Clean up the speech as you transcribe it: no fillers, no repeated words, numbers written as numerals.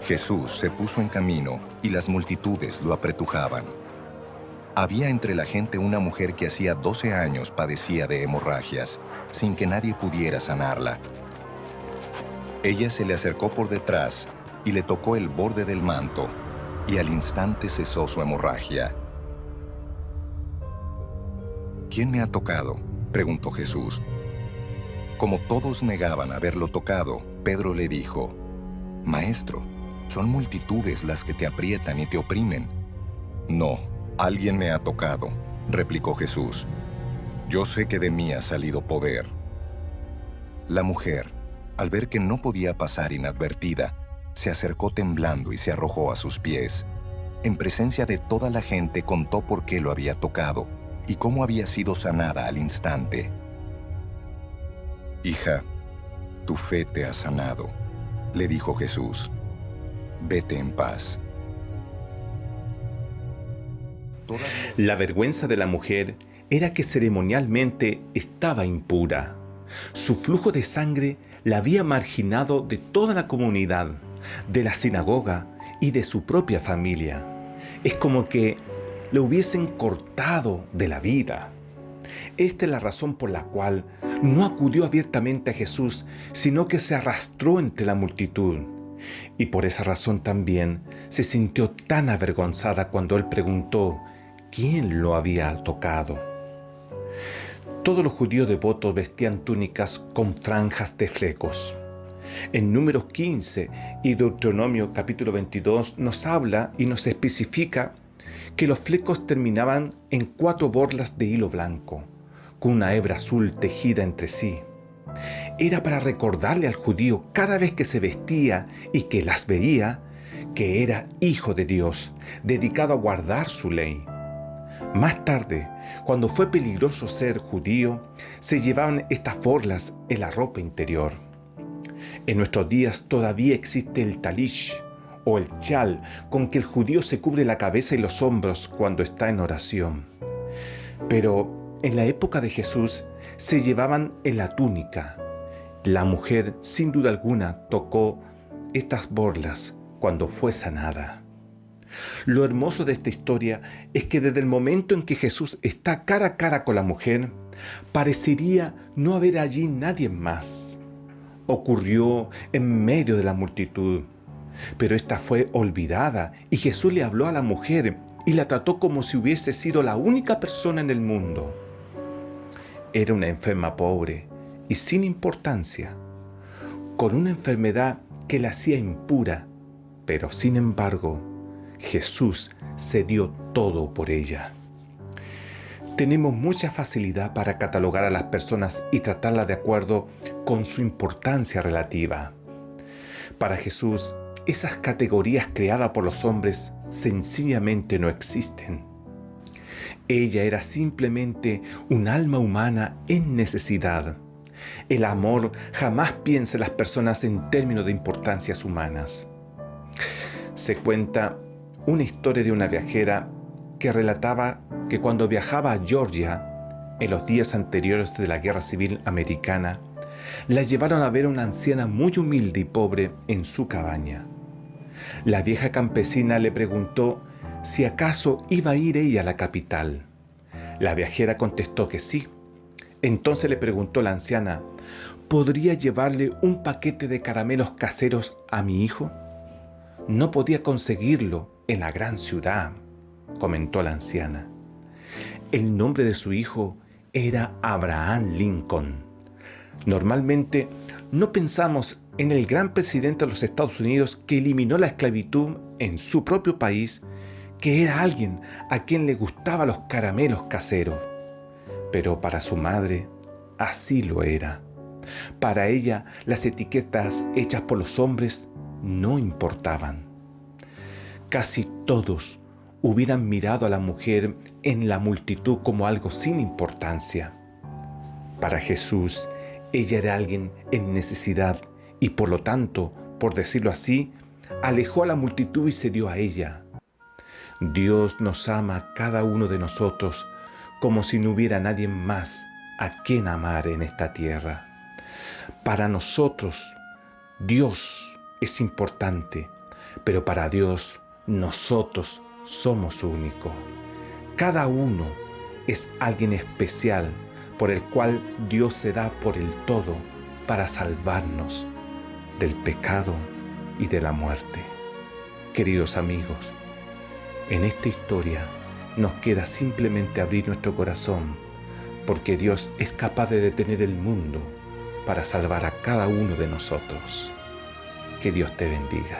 Jesús se puso en camino y las multitudes lo apretujaban. Había entre la gente una mujer que hacía 12 años padecía de hemorragias, sin que nadie pudiera sanarla. Ella se le acercó por detrás y le tocó el borde del manto, y al instante cesó su hemorragia. ¿Quién me ha tocado?, preguntó Jesús. Como todos negaban haberlo tocado, Pedro le dijo: Maestro, son multitudes las que te aprietan y te oprimen. No, alguien me ha tocado, replicó Jesús. Yo sé que de mí ha salido poder. La mujer, al ver que no podía pasar inadvertida, se acercó temblando y se arrojó a sus pies. En presencia de toda la gente contó por qué lo había tocado y cómo había sido sanada al instante. Hija, tu fe te ha sanado, le dijo Jesús. Vete en paz. La vergüenza de la mujer era que ceremonialmente estaba impura. Su flujo de sangre la había marginado de toda la comunidad, de la sinagoga y de su propia familia. Es como que le hubiesen cortado de la vida. Esta es la razón por la cual no acudió abiertamente a Jesús, sino que se arrastró entre la multitud. Y por esa razón también se sintió tan avergonzada cuando él preguntó quién lo había tocado. Todos los judíos devotos vestían túnicas con franjas de flecos. En Números 15 y Deuteronomio capítulo 22 nos habla y nos especifica que los flecos terminaban en 4 borlas de hilo blanco, con una hebra azul tejida entre sí. Era para recordarle al judío cada vez que se vestía y que las veía, que era hijo de Dios, dedicado a guardar su ley. Más tarde, cuando fue peligroso ser judío, se llevaban estas borlas en la ropa interior. En nuestros días todavía existe el talish, o el chal, con que el judío se cubre la cabeza y los hombros cuando está en oración. Pero en la época de Jesús se llevaban en la túnica. La mujer, sin duda alguna, tocó estas borlas cuando fue sanada. Lo hermoso de esta historia es que desde el momento en que Jesús está cara a cara con la mujer, parecería no haber allí nadie más. Ocurrió en medio de la multitud, pero esta fue olvidada y Jesús le habló a la mujer y la trató como si hubiese sido la única persona en el mundo. Era una enferma pobre y sin importancia, con una enfermedad que la hacía impura, pero sin embargo, Jesús se dio todo por ella. Tenemos mucha facilidad para catalogar a las personas y tratarlas de acuerdo con su importancia relativa. Para Jesús, esas categorías creadas por los hombres sencillamente no existen. Ella era simplemente un alma humana en necesidad. El amor jamás piensa en las personas en términos de importancias humanas. Se cuenta una historia de una viajera que relataba que cuando viajaba a Georgia, en los días anteriores de la Guerra Civil Americana, la llevaron a ver a una anciana muy humilde y pobre en su cabaña. La vieja campesina le preguntó si acaso iba a ir ella a la capital. La viajera contestó que sí. Entonces le preguntó la anciana: ¿podría llevarle un paquete de caramelos caseros a mi hijo? No podía conseguirlo en la gran ciudad, comentó la anciana. El nombre de su hijo era Abraham Lincoln. Normalmente no pensamos en el gran presidente de los Estados Unidos que eliminó la esclavitud en su propio país, que era alguien a quien le gustaban los caramelos caseros. Pero para su madre, así lo era. Para ella, las etiquetas hechas por los hombres no importaban. Casi todos hubieran mirado a la mujer en la multitud como algo sin importancia. Para Jesús, ella era alguien en necesidad y por lo tanto, por decirlo así, alejó a la multitud y se dio a ella. Dios nos ama a cada uno de nosotros como si no hubiera nadie más a quien amar en esta tierra. Para nosotros, Dios es importante, Pero para Dios, nosotros somos únicos. Cada uno es alguien especial por el cual Dios se da por el todo para salvarnos del pecado y de la muerte. Queridos amigos, en esta historia nos queda simplemente abrir nuestro corazón, porque Dios es capaz de detener el mundo para salvar a cada uno de nosotros. Que Dios te bendiga.